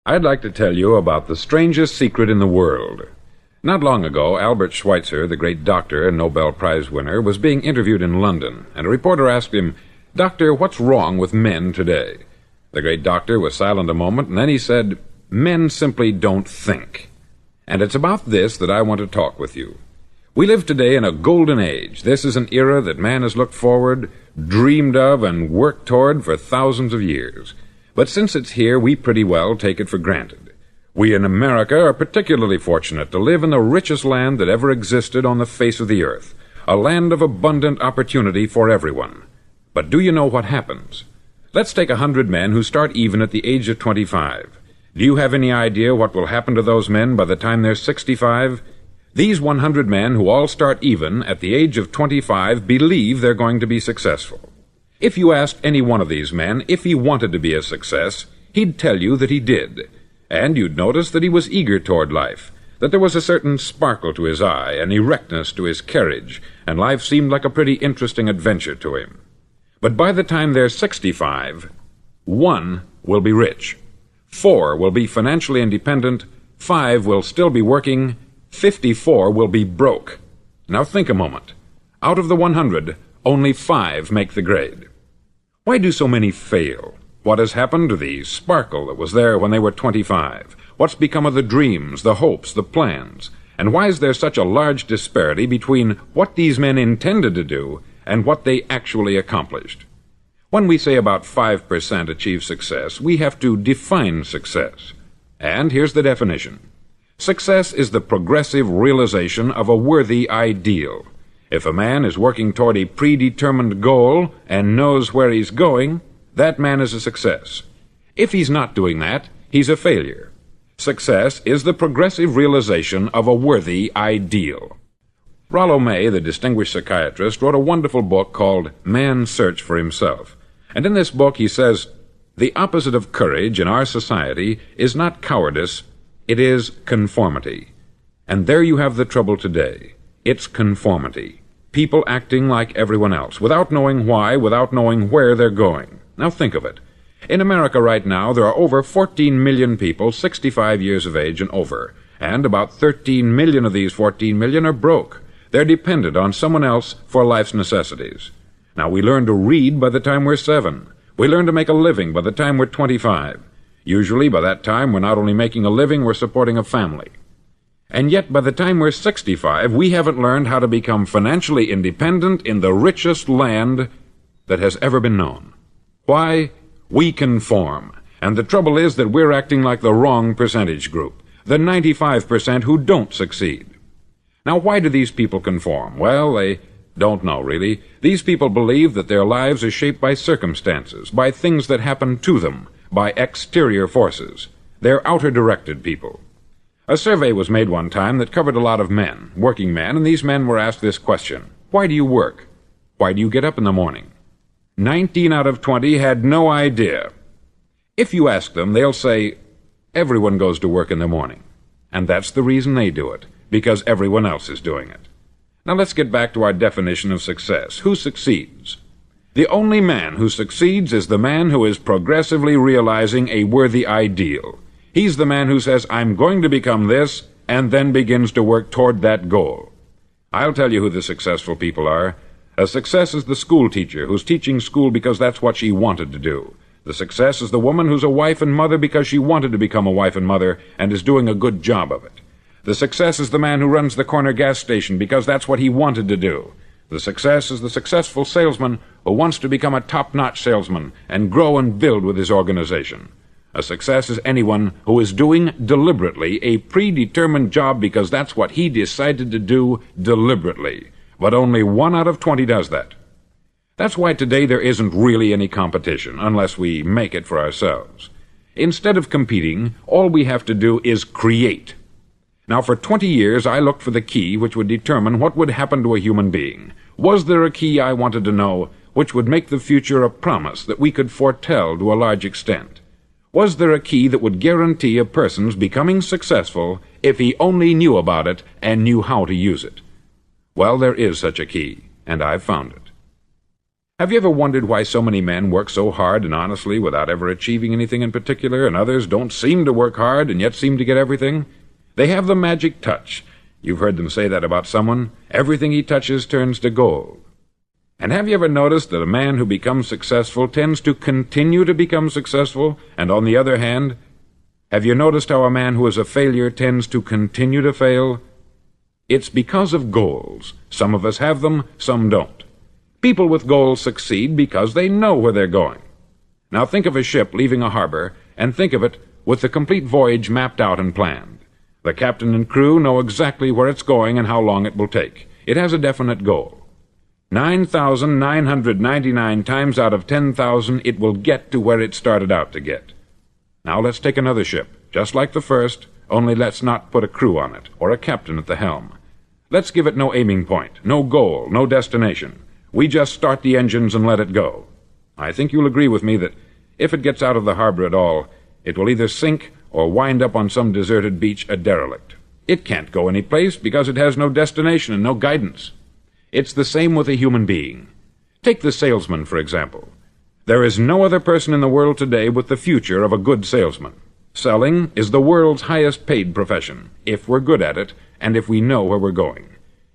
I'd like to tell you about the strangest secret in the world. Not long ago, Albert Schweitzer, the great doctor and Nobel Prize winner, was being interviewed in London, and a reporter asked him, "Doctor, what's wrong with men today?" The great doctor was silent a moment, and then he said, "Men simply don't think." And it's about this that I want to talk with you. We live today in a golden age. This is an era that man has looked forward, dreamed of, and worked toward for thousands of years. But since it's here, we pretty well take it for granted. We in America are particularly fortunate to live in the richest land that ever existed on the face of the earth, a land of abundant opportunity for everyone. But do you know what happens? Let's take 100 men who start even at the age of 25. Do you have any idea what will happen to those men by the time they're 65? These 100 men who all start even at the age of 25 believe they're going to be successful. If you asked any one of these men if he wanted to be a success, he'd tell you that he did. And you'd notice that he was eager toward life, that there was a certain sparkle to his eye, an erectness to his carriage, and life seemed like a pretty interesting adventure to him. But by the time they're 65, 1 will be rich, 4 will be financially independent, 5 will still be working, 54 will be broke. Now think a moment. Out of the 100, only 5 make the grade. Why do so many fail? What has happened to the sparkle that was there when they were 25? What's become of the dreams, the hopes, the plans? And why is there such a large disparity between what these men intended to do and what they actually accomplished? When we say about 5% achieve success, we have to define success. And here's the definition. Success is the progressive realization of a worthy ideal. If a man is working toward a predetermined goal and knows where he's going, that man is a success. If he's not doing that, he's a failure. Success is the progressive realization of a worthy ideal. Rollo May, the distinguished psychiatrist, wrote a wonderful book called Man's Search for Himself. And in this book he says, "The opposite of courage in our society is not cowardice, it is conformity." And there you have the trouble today. It's conformity. People acting like everyone else, without knowing why, without knowing where they're going. Now think of it. In America right now, there are over 14 million people 65 years of age and over, and about 13 million of these 14 million are broke. They're dependent on someone else for life's necessities. Now, we learn to read by the time we're 7. We learn to make a living by the time we're 25. Usually, by that time, we're not only making a living, we're supporting a family. And yet, by the time we're 65, we haven't learned how to become financially independent in the richest land that has ever been known. Why? We conform. And the trouble is that we're acting like the wrong percentage group, the 95% who don't succeed. Now, why do these people conform? Well, they don't know, really. These people believe that their lives are shaped by circumstances, by things that happen to them, by exterior forces. They're outer-directed people. A survey was made one time that covered a lot of men, working men, and these men were asked this question: why do you work? Why do you get up in the morning? 19 out of 20 had no idea. If you ask them, they'll say, everyone goes to work in the morning. And that's the reason they do it, because everyone else is doing it. Now let's get back to our definition of success. Who succeeds? The only man who succeeds is the man who is progressively realizing a worthy ideal. He's the man who says, I'm going to become this, and then begins to work toward that goal. I'll tell you who the successful people are. A success is the school teacher who's teaching school because that's what she wanted to do. The success is the woman who's a wife and mother because she wanted to become a wife and mother and is doing a good job of it. The success is the man who runs the corner gas station because that's what he wanted to do. The success is the successful salesman who wants to become a top-notch salesman and grow and build with his organization. A success is anyone who is doing deliberately a predetermined job because that's what he decided to do deliberately. But only 1 out of 20 does that. That's why today there isn't really any competition, unless we make it for ourselves. Instead of competing, all we have to do is create. Now, for 20 years, I looked for the key which would determine what would happen to a human being. Was there a key, I wanted to know, which would make the future a promise that we could foretell to a large extent? Was there a key that would guarantee a person's becoming successful if he only knew about it and knew how to use it? Well, there is such a key, and I've found it. Have you ever wondered why so many men work so hard and honestly without ever achieving anything in particular, and others don't seem to work hard and yet seem to get everything? They have the magic touch. You've heard them say that about someone. Everything he touches turns to gold. And have you ever noticed that a man who becomes successful tends to continue to become successful, and on the other hand, have you noticed how a man who is a failure tends to continue to fail? It's because of goals. Some of us have them, some don't. People with goals succeed because they know where they're going. Now think of a ship leaving a harbor, and think of it with the complete voyage mapped out and planned. The captain and crew know exactly where it's going and how long it will take. It has a definite goal. 9,999 times out of 10,000 it will get to where it started out to get. Now let's take another ship, just like the first, only let's not put a crew on it, or a captain at the helm. Let's give it no aiming point, no goal, no destination. We just start the engines and let it go. I think you'll agree with me that if it gets out of the harbor at all, it will either sink or wind up on some deserted beach a derelict. It can't go any place because it has no destination and no guidance. It's the same with a human being. Take the salesman, for example. There is no other person in the world today with the future of a good salesman. Selling is the world's highest paid profession, if we're good at it, and if we know where we're going.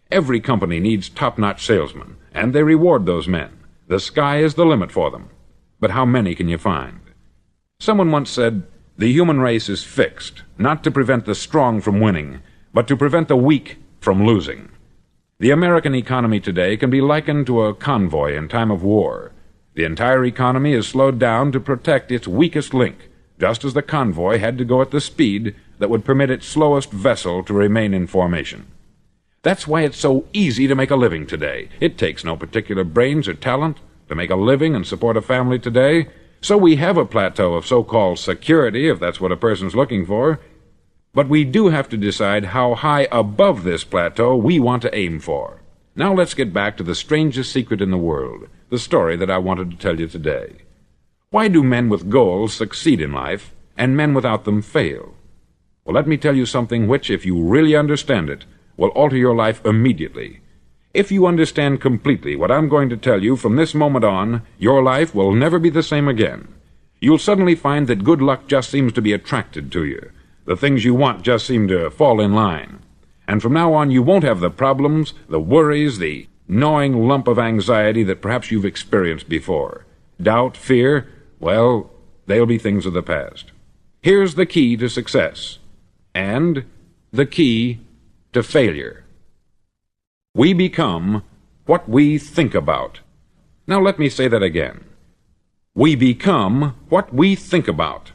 Every company needs top-notch salesmen, and they reward those men. The sky is the limit for them. But how many can you find? Someone once said, the human race is fixed, not to prevent the strong from winning, but to prevent the weak from losing. The American economy today can be likened to a convoy in time of war. The entire economy is slowed down to protect its weakest link, just as the convoy had to go at the speed that would permit its slowest vessel to remain in formation. That's why it's so easy to make a living today. It takes no particular brains or talent to make a living and support a family today, so we have a plateau of so-called security, if that's what a person's looking for. But we do have to decide how high above this plateau we want to aim for. Now let's get back to the strangest secret in the world, the story that I wanted to tell you today. Why do men with goals succeed in life, and men without them fail? Well, let me tell you something which, if you really understand it, will alter your life immediately. If you understand completely what I'm going to tell you from this moment on, your life will never be the same again. You'll suddenly find that good luck just seems to be attracted to you. The things you want just seem to fall in line. And from now on, you won't have the problems, the worries, the gnawing lump of anxiety that perhaps you've experienced before. Doubt, fear, well, they'll be things of the past. Here's the key to success, and the key to failure. We become what we think about. Now let me say that again. We become what we think about.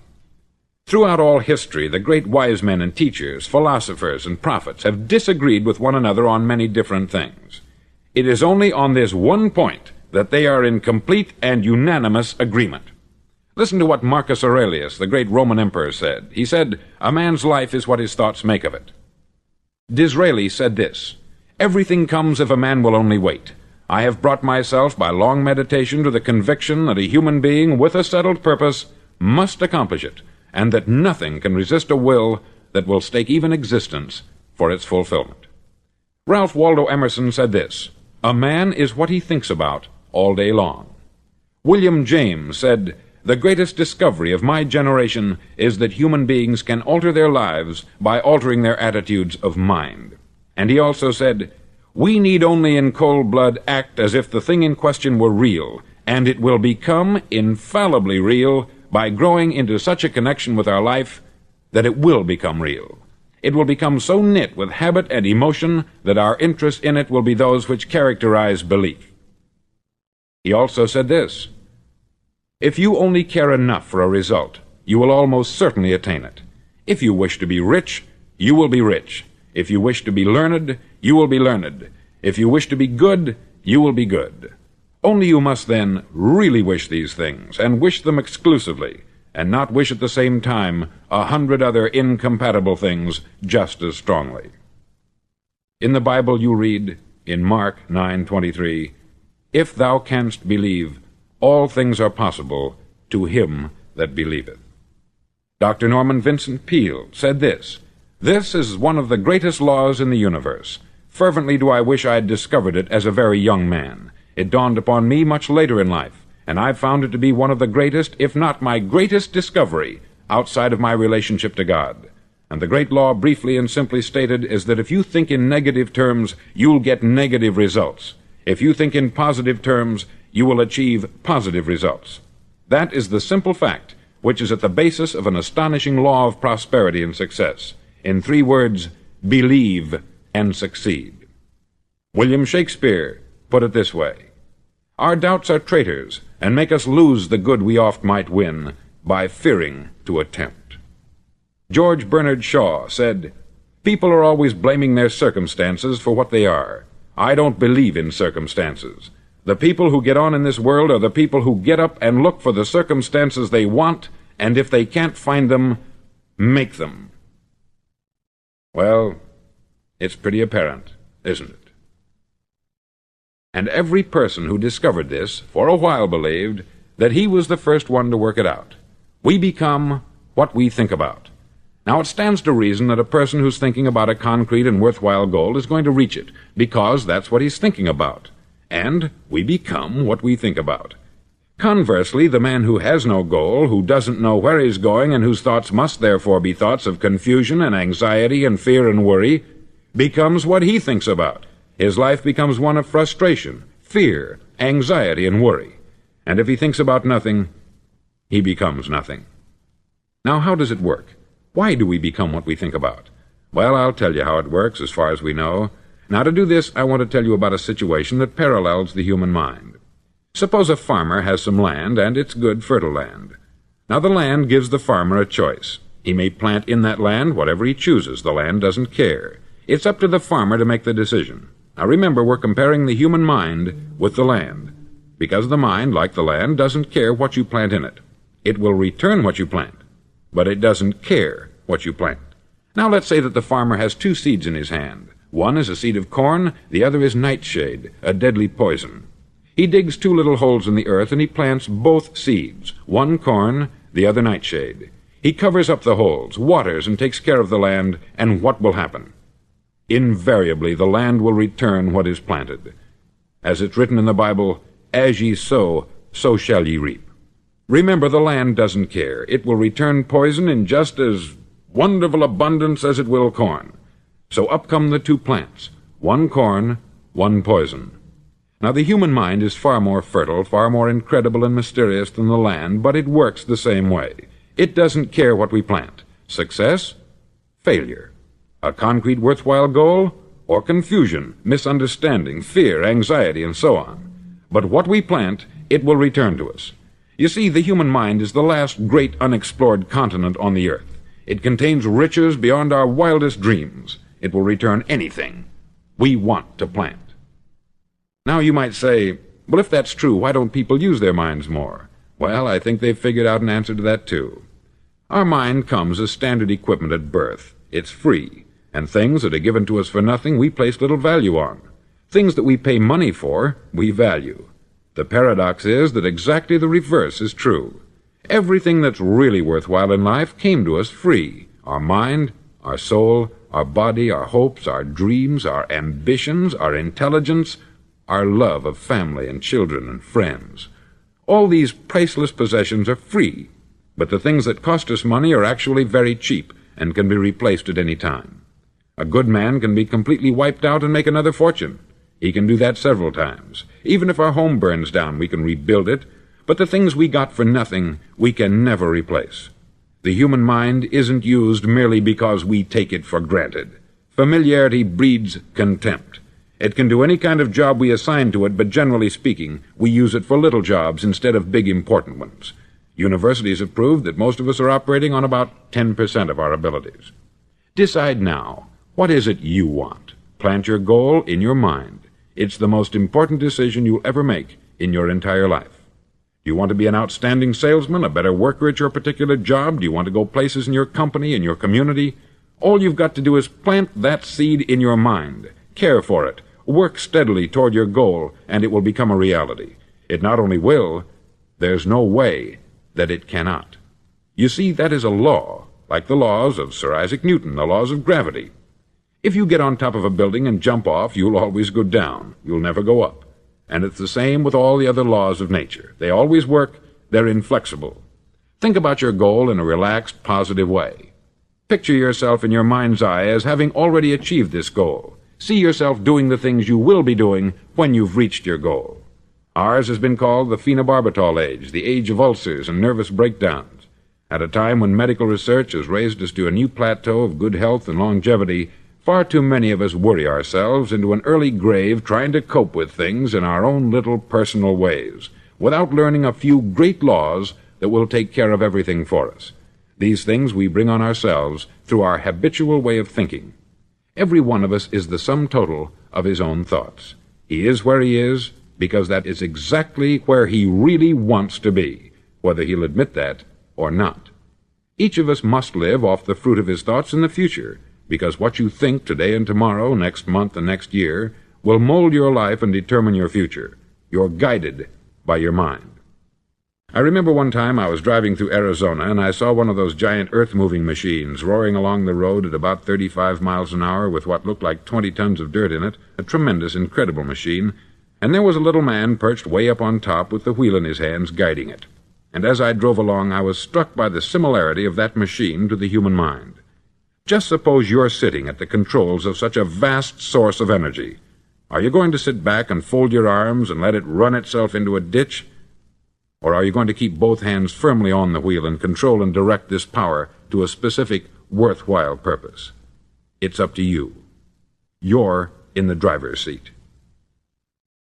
Throughout all history, the great wise men and teachers, philosophers and prophets have disagreed with one another on many different things. It is only on this one point that they are in complete and unanimous agreement. Listen to what Marcus Aurelius, the great Roman emperor, said. He said, "A man's life is what his thoughts make of it." Disraeli said this, "Everything comes if a man will only wait. I have brought myself by long meditation to the conviction that a human being with a settled purpose must accomplish it, and that nothing can resist a will that will stake even existence for its fulfillment." Ralph Waldo Emerson said this, "A man is what he thinks about all day long." William James said, "The greatest discovery of my generation is that human beings can alter their lives by altering their attitudes of mind." And he also said, "We need only in cold blood act as if the thing in question were real, and it will become infallibly real by growing into such a connection with our life that it will become real. It will become so knit with habit and emotion that our interest in it will be those which characterize belief." He also said this, "If you only care enough for a result, you will almost certainly attain it. If you wish to be rich, you will be rich. If you wish to be learned, you will be learned. If you wish to be good, you will be good. Only you must then really wish these things, and wish them exclusively, and not wish at the same time 100 other incompatible things just as strongly." In the Bible you read, in Mark 9:23, "If thou canst believe, all things are possible to him that believeth." Dr. Norman Vincent Peale said this, "This is one of the greatest laws in the universe. Fervently do I wish I had discovered it as a very young man. It dawned upon me much later in life, and I've found it to be one of the greatest, if not my greatest discovery, outside of my relationship to God. And the great law, briefly and simply stated, is that if you think in negative terms, you'll get negative results. If you think in positive terms, you will achieve positive results. That is the simple fact which is at the basis of an astonishing law of prosperity and success. In 3 words, believe and succeed. William Shakespeare put it this way: "Our doubts are traitors, and make us lose the good we oft might win, by fearing to attempt." George Bernard Shaw said, "People are always blaming their circumstances for what they are. I don't believe in circumstances. The people who get on in this world are the people who get up and look for the circumstances they want, and if they can't find them, make them." Well, it's pretty apparent, isn't it? And every person who discovered this for a while believed that he was the first one to work it out. We become what we think about. Now, it stands to reason that a person who's thinking about a concrete and worthwhile goal is going to reach it, because that's what he's thinking about. And we become what we think about. Conversely, the man who has no goal, who doesn't know where he's going, and whose thoughts must therefore be thoughts of confusion and anxiety and fear and worry, becomes what he thinks about. His life becomes one of frustration, fear, anxiety, and worry. And if he thinks about nothing, he becomes nothing. Now, how does it work? Why do we become what we think about? Well, I'll tell you how it works as far as we know. Now, to do this, I want to tell you about a situation that parallels the human mind. Suppose a farmer has some land, and it's good, fertile land. Now, the land gives the farmer a choice. He may plant in that land whatever he chooses. The land doesn't care. It's up to the farmer to make the decision. Now, remember, we're comparing the human mind with the land, because the mind, like the land, doesn't care what you plant in it. It will return what you plant, but it doesn't care what you plant. Now, let's say that the farmer has 2 seeds in his hand. One is a seed of corn, the other is nightshade, a deadly poison. He digs 2 little holes in the earth, and he plants both seeds, one corn, the other nightshade. He covers up the holes, waters, and takes care of the land, and what will happen? Invariably, the land will return what is planted. As it's written in the Bible, "As ye sow, so shall ye reap." Remember, the land doesn't care. It will return poison in just as wonderful abundance as it will corn. So up come the 2 plants, one corn, one poison. Now, the human mind is far more fertile, far more incredible and mysterious than the land, but it works the same way. It doesn't care what we plant. Success, failure. A concrete, worthwhile goal, or confusion, misunderstanding, fear, anxiety, and so on. But what we plant, it will return to us. You see, the human mind is the last great unexplored continent on the earth. It contains riches beyond our wildest dreams. It will return anything we want to plant. Now, you might say, well, if that's true, why don't people use their minds more? Well, I think they've figured out an answer to that, too. Our mind comes as standard equipment at birth. It's free, and things that are given to us for nothing we place little value on. Things that we pay money for, we value. The paradox is that exactly the reverse is true. Everything that's really worthwhile in life came to us free. Our mind, our soul, our body, our hopes, our dreams, our ambitions, our intelligence, our love of family and children and friends. All these priceless possessions are free, but the things that cost us money are actually very cheap and can be replaced at any time. A good man can be completely wiped out and make another fortune. He can do that several times. Even if our home burns down, we can rebuild it, but the things we got for nothing, we can never replace. The human mind isn't used merely because we take it for granted. Familiarity breeds contempt. It can do any kind of job we assign to it, but generally speaking, we use it for little jobs instead of big important ones. Universities have proved that most of us are operating on about 10% of our abilities. Decide now, what is it you want? Plant your goal in your mind. It's the most important decision you'll ever make in your entire life. Do you want to be an outstanding salesman, a better worker at your particular job? Do you want to go places in your company, in your community? All you've got to do is plant that seed in your mind. Care for it. Work steadily toward your goal, and it will become a reality. It not only will, there's no way that it cannot. You see, that is a law, like the laws of Sir Isaac Newton, the laws of gravity. If you get on top of a building and jump off, you'll always go down. You'll never go up. And it's the same with all the other laws of nature. They always work. They're inflexible. Think about your goal in a relaxed, positive way. Picture yourself in your mind's eye as having already achieved this goal. See yourself doing the things you will be doing when you've reached your goal. Ours has been called the phenobarbital age, the age of ulcers and nervous breakdowns. At a time when medical research has raised us to a new plateau of good health and longevity, far too many of us worry ourselves into an early grave trying to cope with things in our own little personal ways, without learning a few great laws that will take care of everything for us. These things we bring on ourselves through our habitual way of thinking. Every one of us is the sum total of his own thoughts. He is where he is because that is exactly where he really wants to be, whether he'll admit that or not. Each of us must live off the fruit of his thoughts in the future, because what you think today and tomorrow, next month and next year, will mold your life and determine your future. You're guided by your mind. I remember one time I was driving through Arizona and I saw one of those giant earth-moving machines roaring along the road at about 35 miles an hour with what looked like 20 tons of dirt in it, a tremendous, incredible machine, and there was a little man perched way up on top with the wheel in his hands guiding it. And as I drove along, I was struck by the similarity of that machine to the human mind. Just suppose you're sitting at the controls of such a vast source of energy. Are you going to sit back and fold your arms and let it run itself into a ditch? Or are you going to keep both hands firmly on the wheel and control and direct this power to a specific, worthwhile purpose? It's up to you. You're in the driver's seat.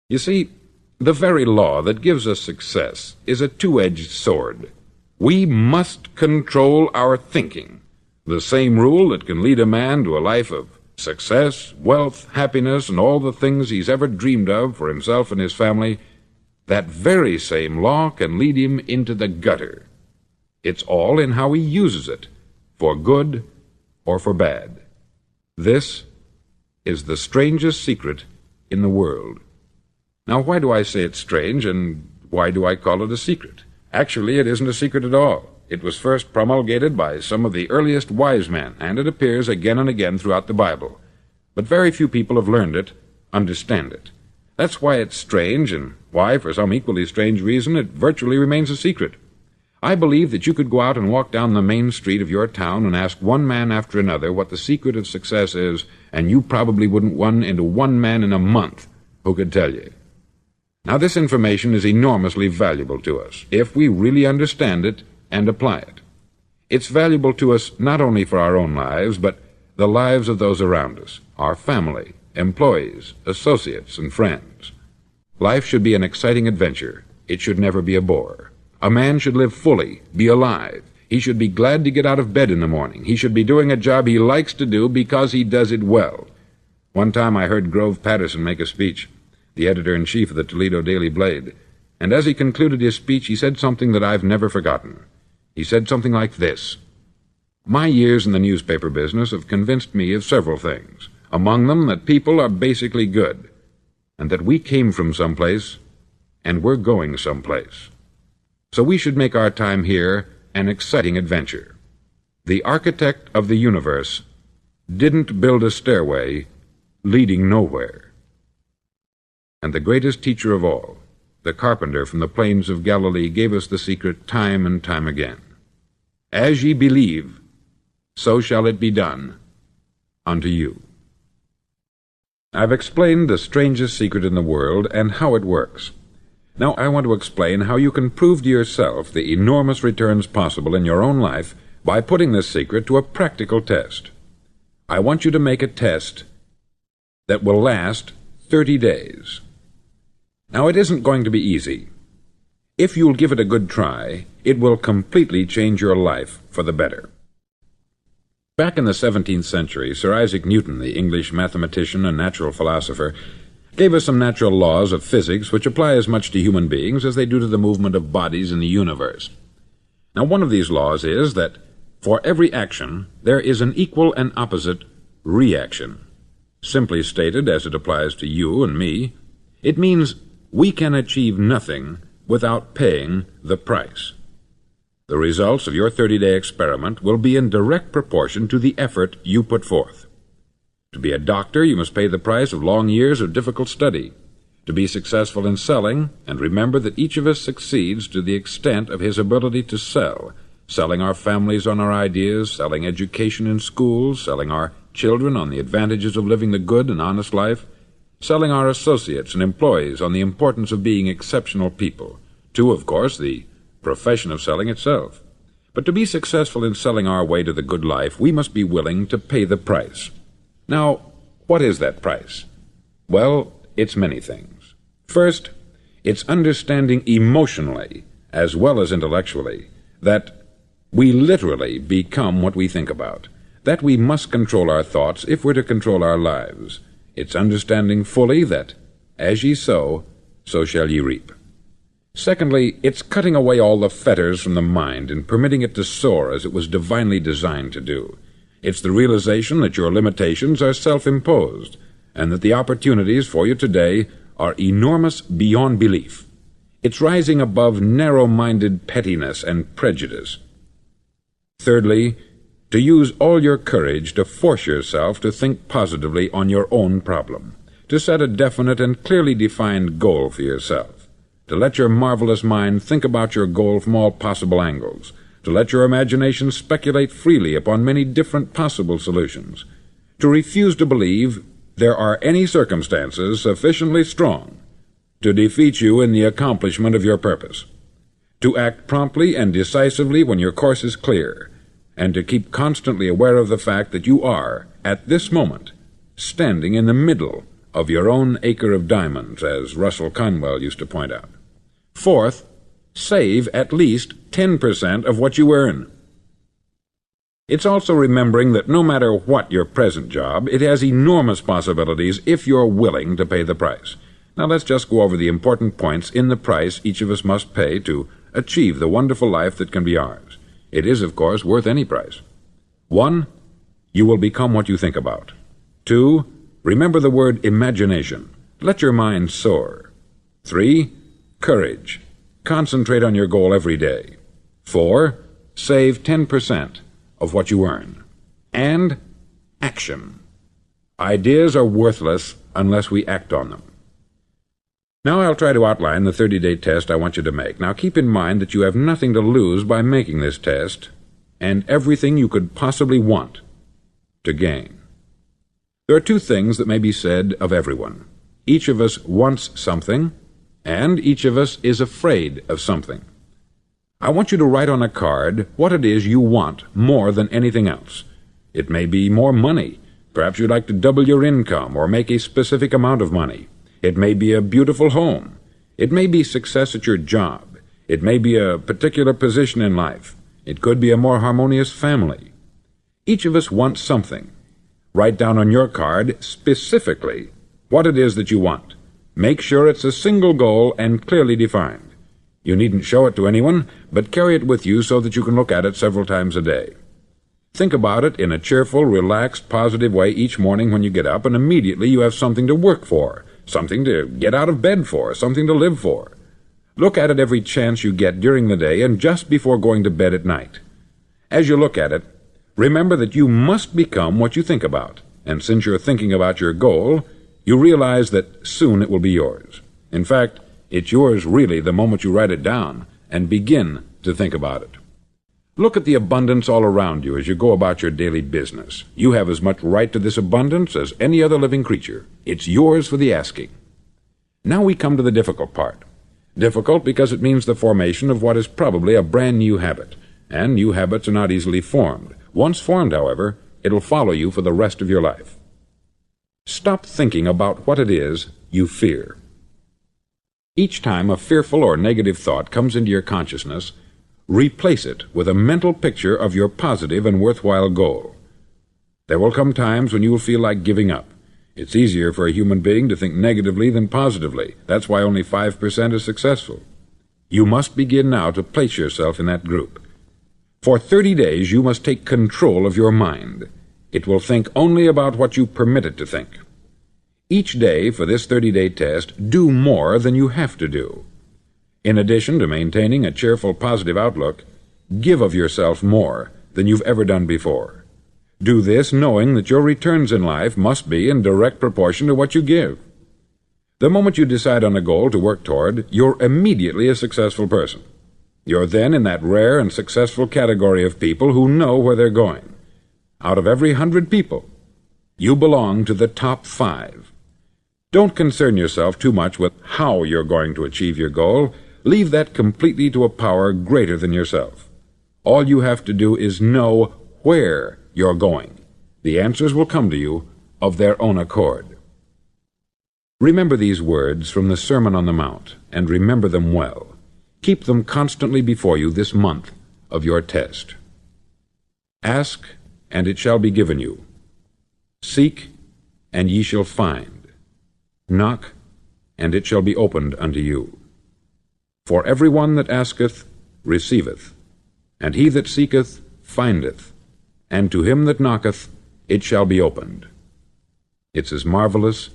You see, the very law that gives us success is a two-edged sword. We must control our thinking. The same rule that can lead a man to a life of success, wealth, happiness, and all the things he's ever dreamed of for himself and his family, that very same law can lead him into the gutter. It's all in how he uses it, for good or for bad. This is the strangest secret in the world. Now, why do I say it's strange, and why do I call it a secret? Actually, it isn't a secret at all. It was first promulgated by some of the earliest wise men, and it appears again and again throughout the Bible. But very few people have learned it, understand it. That's why it's strange, and why, for some equally strange reason, it virtually remains a secret. I believe that you could go out and walk down the main street of your town and ask one man after another what the secret of success is, and you probably wouldn't run into one man in a month who could tell you. Now, this information is enormously valuable to us, if we really understand it and apply it. It's valuable to us not only for our own lives, but the lives of those around us, our family, employees, associates, and friends. Life should be an exciting adventure. It should never be a bore. A man should live fully, be alive. He should be glad to get out of bed in the morning. He should be doing a job he likes to do because he does it well. One time I heard Grove Patterson make a speech, the editor-in-chief of the Toledo Daily Blade, and as he concluded his speech, he said something that I've never forgotten. He said something like this: "My years in the newspaper business have convinced me of several things, among them that people are basically good, and that we came from someplace, and we're going someplace. So we should make our time here an exciting adventure. The architect of the universe didn't build a stairway leading nowhere." And the greatest teacher of all, the carpenter from the plains of Galilee, gave us the secret time and time again. As ye believe, so shall it be done unto you. I've explained the strangest secret in the world and how it works. Now I want to explain how you can prove to yourself the enormous returns possible in your own life by putting this secret to a practical test. I want you to make a test that will last 30 days. Now, it isn't going to be easy. If you'll give it a good try, it will completely change your life for the better. Back in the 17th century, Sir Isaac Newton, the English mathematician and natural philosopher, gave us some natural laws of physics which apply as much to human beings as they do to the movement of bodies in the universe. Now, one of these laws is that for every action there is an equal and opposite reaction. Simply stated, as it applies to you and me, it means we can achieve nothing without paying the price. The results of your 30-day experiment will be in direct proportion to the effort you put forth. To be a doctor, you must pay the price of long years of difficult study. to be successful in selling, and remember that each of us succeeds to the extent of his ability to sell, selling our families on our ideas, selling education in schools, selling our children on the advantages of living the good and honest life, selling our associates and employees on the importance of being exceptional people, to, of course, the profession of selling itself. But to be successful in selling our way to the good life, we must be willing to pay the price. Now, what is that price? Well, it's many things. First, it's understanding emotionally, as well as intellectually, that we literally become what we think about, that we must control our thoughts if we're to control our lives. It's understanding fully that, as ye sow, so shall ye reap. Secondly, it's cutting away all the fetters from the mind and permitting it to soar as it was divinely designed to do. It's the realization that your limitations are self-imposed, and that the opportunities for you today are enormous beyond belief. It's rising above narrow-minded pettiness and prejudice. Thirdly, to use all your courage to force yourself to think positively on your own problem, to set a definite and clearly defined goal for yourself, to let your marvelous mind think about your goal from all possible angles, to let your imagination speculate freely upon many different possible solutions, to refuse to believe there are any circumstances sufficiently strong to defeat you in the accomplishment of your purpose, to act promptly and decisively when your course is clear, and to keep constantly aware of the fact that you are, at this moment, standing in the middle of your own acre of diamonds, as Russell Conwell used to point out. Fourth, save at least 10% of what you earn. It's also remembering that no matter what your present job, it has enormous possibilities if you're willing to pay the price. Now let's just go over the important points in the price each of us must pay to achieve the wonderful life that can be ours. It is, of course, worth any price. 1. You will become what you think about. 2. Remember the word imagination. Let your mind soar. 3. Courage. Concentrate on your goal every day. 4. Save 10% of what you earn. And action. Ideas are worthless unless we act on them. Now I'll try to outline the 30-day test I want you to make. Now keep in mind that you have nothing to lose by making this test, and everything you could possibly want to gain. There are two things that may be said of everyone. Each of us wants something, and each of us is afraid of something. I want you to write on a card what it is you want more than anything else. It may be more money. Perhaps you'd like to double your income or make a specific amount of money. It may be a beautiful home. It may be success at your job. It may be a particular position in life. It could be a more harmonious family. Each of us wants something. Write down on your card specifically what it is that you want. Make sure it's a single goal and clearly defined. You needn't show it to anyone, but carry it with you so that you can look at it several times a day. Think about it in a cheerful, relaxed, positive way each morning when you get up, and immediately you have something to work for, something to get out of bed for, something to live for. Look at it every chance you get during the day and just before going to bed at night. As you look at it, remember that you must become what you think about, and since you're thinking about your goal, you realize that soon it will be yours. In fact, it's yours really the moment you write it down and begin to think about it. Look at the abundance all around you as you go about your daily business. You have as much right to this abundance as any other living creature. It's yours for the asking. Now we come to the difficult part. Difficult because it means the formation of what is probably a brand new habit, and new habits are not easily formed. Once formed, however, it'll follow you for the rest of your life. Stop thinking about what it is you fear. Each time a fearful or negative thought comes into your consciousness, replace it with a mental picture of your positive and worthwhile goal. There will come times when you will feel like giving up. It's easier for a human being to think negatively than positively. That's why only 5% is successful. You must begin now to place yourself in that group. For 30 days you must take control of your mind. It will think only about what you permit it to think. Each day for this 30-day test, do more than you have to do. In addition to maintaining a cheerful, positive outlook, give of yourself more than you've ever done before. Do this knowing that your returns in life must be in direct proportion to what you give. The moment you decide on a goal to work toward, you're immediately a successful person. You're then in that rare and successful category of people who know where they're going. Out of every 100 people, you belong to the top 5. Don't concern yourself too much with how you're going to achieve your goal. Leave that completely to a power greater than yourself. All you have to do is know where you're going. The answers will come to you of their own accord. Remember these words from the Sermon on the Mount, and remember them well. Keep them constantly before you this month of your test. Ask, and it shall be given you. Seek, and ye shall find. Knock, and it shall be opened unto you. For every one that asketh receiveth, and he that seeketh findeth, and to him that knocketh it shall be opened. It's as marvelous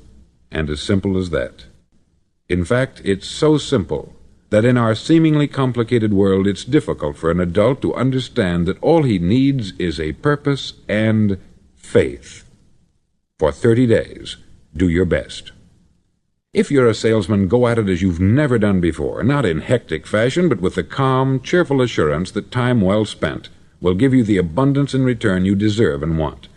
and as simple as that. In fact, it's so simple that in our seemingly complicated world it's difficult for an adult to understand that all he needs is a purpose and faith. For 30 days, do your best. If you're a salesman, go at it as you've never done before, not in hectic fashion, but with the calm, cheerful assurance that time well spent will give you the abundance in return you deserve and want.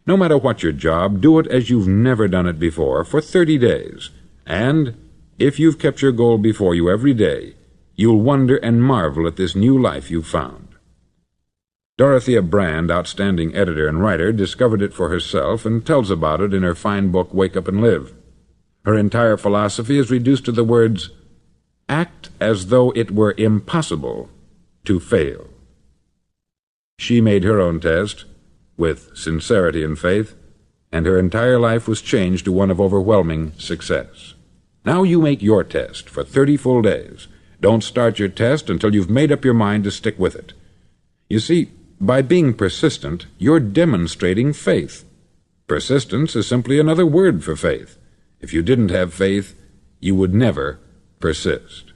No matter what your job, do it as you've never done it before for 30 days, and if you've kept your goal before you every day, you'll wonder and marvel at this new life you've found. Dorothea Brand, outstanding editor and writer, discovered it for herself and tells about it in her fine book, Wake Up and Live. Her entire philosophy is reduced to the words, act as though it were impossible to fail. She made her own test with sincerity and faith, and her entire life was changed to one of overwhelming success. Now you make your test for 30 full days. Don't start your test until you've made up your mind to stick with it. You see, by being persistent, you're demonstrating faith. Persistence is simply another word for faith. If you didn't have faith, you would never persist.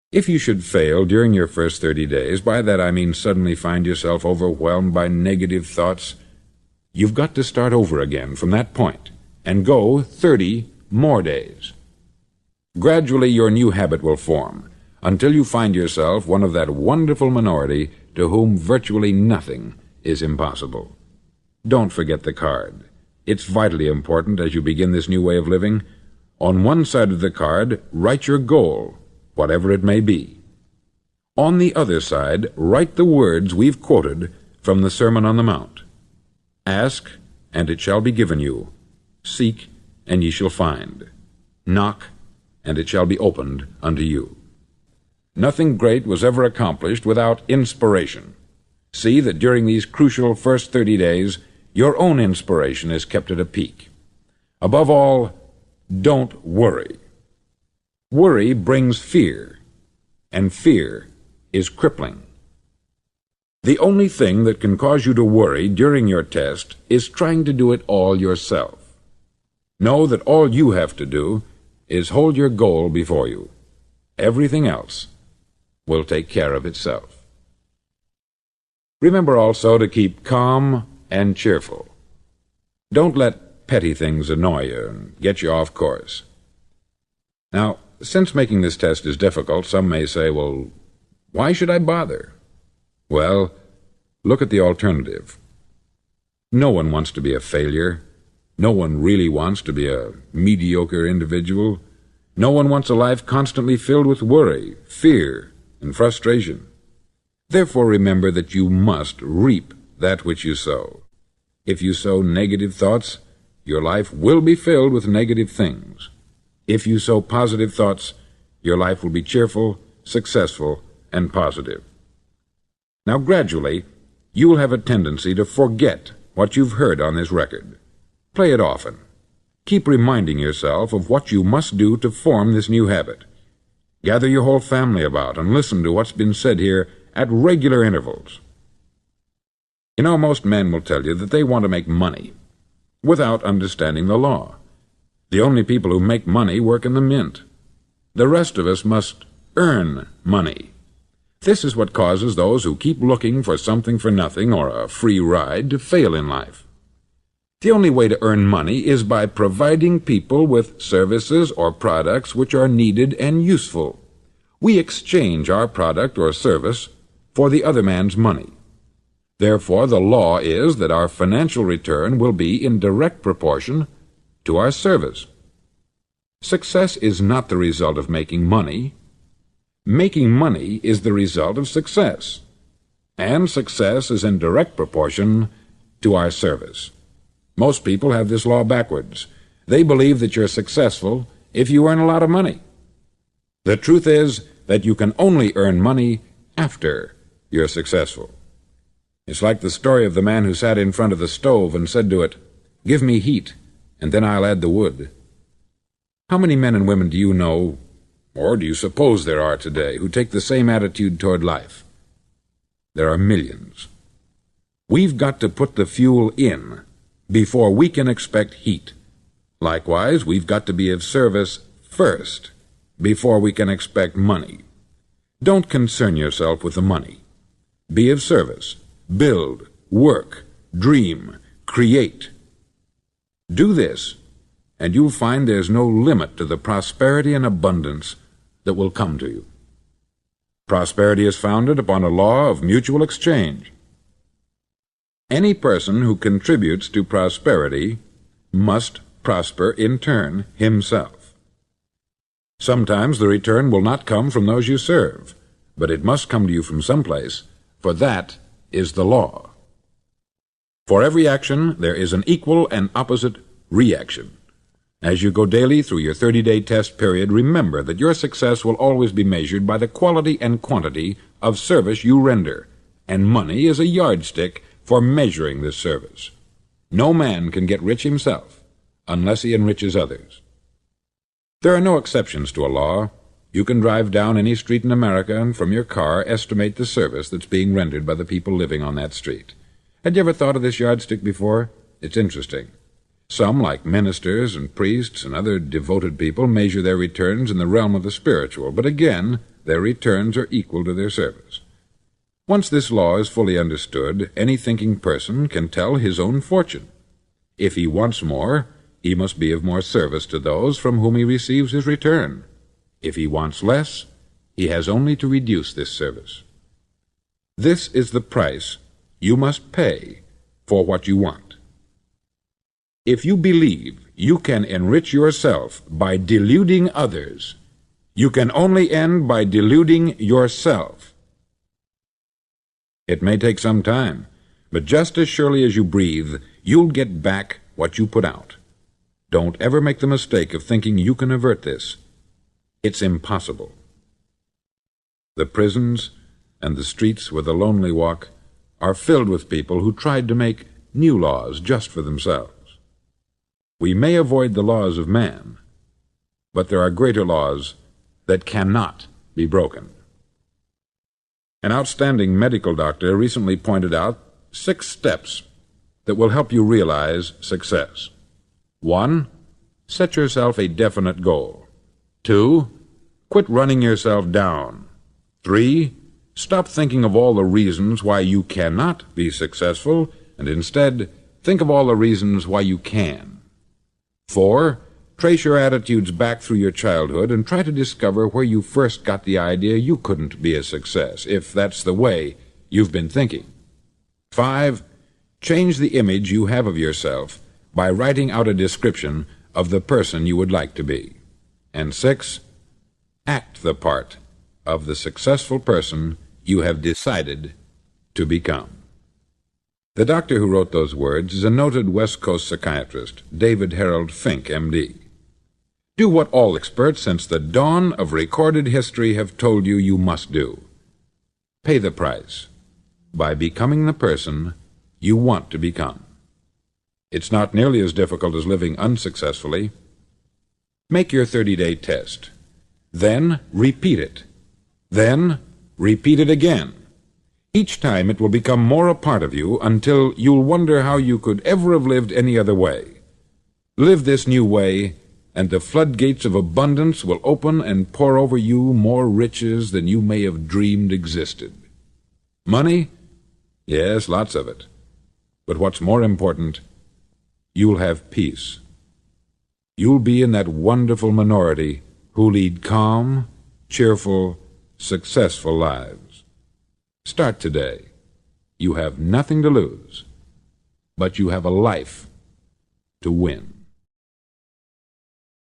If you should fail during your first 30 days, by that I mean suddenly find yourself overwhelmed by negative thoughts, you've got to start over again from that point and go 30 more days. Gradually your new habit will form until you find yourself one of that wonderful minority to whom virtually nothing is impossible. Don't forget the card. It's vitally important as you begin this new way of living. On one side of the card, write your goal, whatever it may be. On the other side, write the words we've quoted from the Sermon on the Mount. Ask, and it shall be given you. Seek, and ye shall find. Knock, and it shall be opened unto you. Nothing great was ever accomplished without inspiration. See that during these crucial first 30 days, your own inspiration is kept at a peak. Above all, don't worry. Worry brings fear, and fear is crippling. The only thing that can cause you to worry during your test is trying to do it all yourself. Know that all you have to do is hold your goal before you. Everything else will take care of itself. Remember also to keep calm and cheerful. Don't let petty things annoy you and get you off course. Now, since making this test is difficult, some may say, well, why should I bother? Well, look at the alternative. No one wants to be a failure. No one really wants to be a mediocre individual. No one wants a life constantly filled with worry, fear, and frustration. Therefore, remember that you must reap that which you sow. If you sow negative thoughts, your life will be filled with negative things. If you sow positive thoughts, your life will be cheerful, successful, and positive. Now, gradually, you will have a tendency to forget what you've heard on this record. Play it often. Keep reminding yourself of what you must do to form this new habit. Gather your whole family about and listen to what's been said here at regular intervals. You know, most men will tell you that they want to make money without understanding the law. The only people who make money work in the mint. The rest of us must earn money. This is what causes those who keep looking for something for nothing or a free ride to fail in life. The only way to earn money is by providing people with services or products which are needed and useful. We exchange our product or service for the other man's money. Therefore, the law is that our financial return will be in direct proportion to our service. Success is not the result of making money. Making money is the result of success, and success is in direct proportion to our service. Most people have this law backwards. They believe that you're successful if you earn a lot of money. The truth is that you can only earn money after you're successful. It's like the story of the man who sat in front of the stove and said to it, "Give me heat, and then I'll add the wood." How many men and women do you know, or do you suppose there are today, who take the same attitude toward life? There are millions. We've got to put the fuel in before we can expect heat. Likewise, we've got to be of service first before we can expect money. Don't concern yourself with the money. Be of service. Build, work, dream, create. Do this, and you'll find there's no limit to the prosperity and abundance that will come to you. Prosperity is founded upon a law of mutual exchange. Any person who contributes to prosperity must prosper in turn himself. Sometimes the return will not come from those you serve, but it must come to you from someplace, for that is the law. For every action there is an equal and opposite reaction. As you go daily through your 30-day test period, remember that your success will always be measured by the quality and quantity of service you render, and money is a yardstick for measuring this service. No man can get rich himself unless he enriches others. There are no exceptions to a law. You can drive down any street in America and from your car estimate the service that's being rendered by the people living on that street. Had you ever thought of this yardstick before? It's interesting. Some, like ministers and priests and other devoted people, measure their returns in the realm of the spiritual, but again, their returns are equal to their service. Once this law is fully understood, any thinking person can tell his own fortune. If he wants more, he must be of more service to those from whom he receives his return. If he wants less, he has only to reduce this service. This is the price you must pay for what you want. If you believe you can enrich yourself by deluding others, you can only end by deluding yourself. It may take some time, but just as surely as you breathe, you'll get back what you put out. Don't ever make the mistake of thinking you can avert this. It's impossible. The prisons and the streets where the lonely walk are filled with people who tried to make new laws just for themselves. We may avoid the laws of man, but there are greater laws that cannot be broken. An outstanding medical doctor recently pointed out 6 steps that will help you realize success. 1. Set yourself a definite goal. 2. Quit running yourself down. 3. Stop thinking of all the reasons why you cannot be successful, and instead think of all the reasons why you can. 4. Trace your attitudes back through your childhood and try to discover where you first got the idea you couldn't be a success, if that's the way you've been thinking. 5. Change the image you have of yourself by writing out a description of the person you would like to be. And 6. Act the part of the successful person you have decided to become. The doctor who wrote those words is a noted West Coast psychiatrist, David Harold Fink, M.D. Do what all experts since the dawn of recorded history have told you you must do. Pay the price by becoming the person you want to become. It's not nearly as difficult as living unsuccessfully. Make your 30-day test. Then repeat it. Then repeat it again. Each time it will become more a part of you until you'll wonder how you could ever have lived any other way. Live this new way, and the floodgates of abundance will open and pour over you more riches than you may have dreamed existed. Money? Yes, lots of it. But what's more important, you'll have peace. You'll be in that wonderful minority who lead calm, cheerful, successful lives. Start today. You have nothing to lose, but you have a life to win.